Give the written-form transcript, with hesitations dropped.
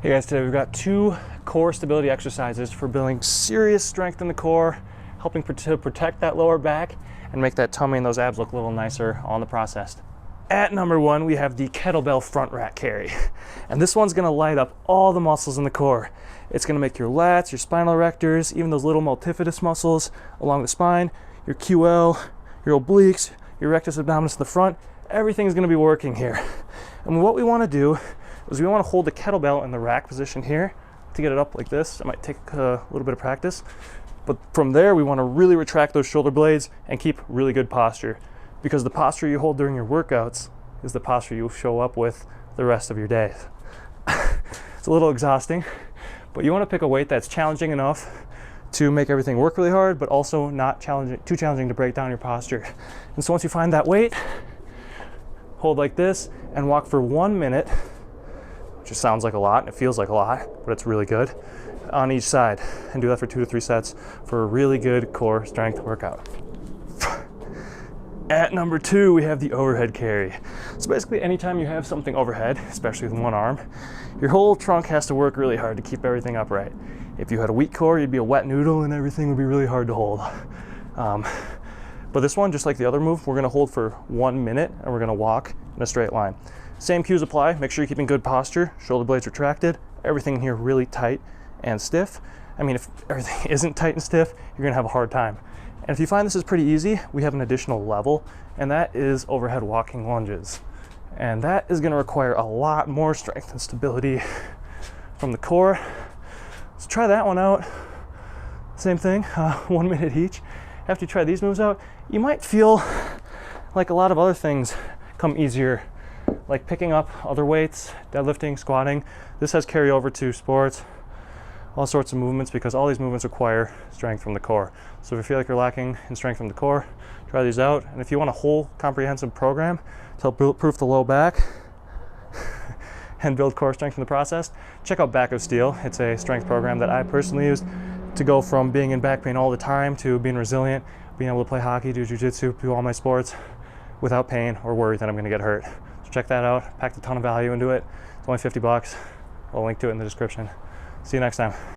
Hey guys, today we've got 2 core stability exercises for building serious strength in the core, helping to protect that lower back and make that tummy and those abs look a little nicer all in the process. At number 1, we have the kettlebell front rack carry. And this one's gonna light up all the muscles in the core. It's gonna make your lats, your spinal erectors, even those little multifidus muscles along the spine, your QL, your obliques, your rectus abdominis in the front, everything's gonna be working here. And what we wanna do is we want to hold the kettlebell in the rack position here to get it up like this. It might take a little bit of practice, but from there we want to really retract those shoulder blades and keep really good posture, because the posture you hold during your workouts is the posture you show up with the rest of your day. It's a little exhausting, but you want to pick a weight that's challenging enough to make everything work really hard, but also not too challenging to break down your posture. And so once you find that weight, hold like this and walk for 1 minute. Just sounds like a lot and it feels like a lot, but it's really good, on each side, and do that for 2 to 3 sets for a really good core strength workout. At number 2, we have the overhead carry. So basically anytime you have something overhead, especially with one arm, your whole trunk has to work really hard to keep everything upright. If you had a weak core, you'd be a wet noodle and everything would be really hard to hold. But this one, just like the other move, we're gonna hold for 1 minute and we're gonna walk in a straight line. Same cues apply. Make sure you're keeping good posture, shoulder blades retracted, everything in here really tight and stiff. I mean, if everything isn't tight and stiff, you're gonna have a hard time. And if you find this is pretty easy, we have an additional level, and that is overhead walking lunges. And that is gonna require a lot more strength and stability from the core. So try that one out. Same thing, 1 minute each. After you try these moves out, you might feel like a lot of other things come easier, like picking up other weights, deadlifting, squatting. This has carryover to sports, all sorts of movements, because all these movements require strength from the core. So if you feel like you're lacking in strength from the core, try these out. And if you want a whole comprehensive program to help improve the low back and build core strength in the process, check out Back of Steel. It's a strength program that I personally used to go from being in back pain all the time to being resilient, being able to play hockey, do jiu-jitsu, do all my sports without pain or worry that I'm gonna get hurt. So check that out. Packed a ton of value into it. It's only $50. I'll link to it in the description. See you next time.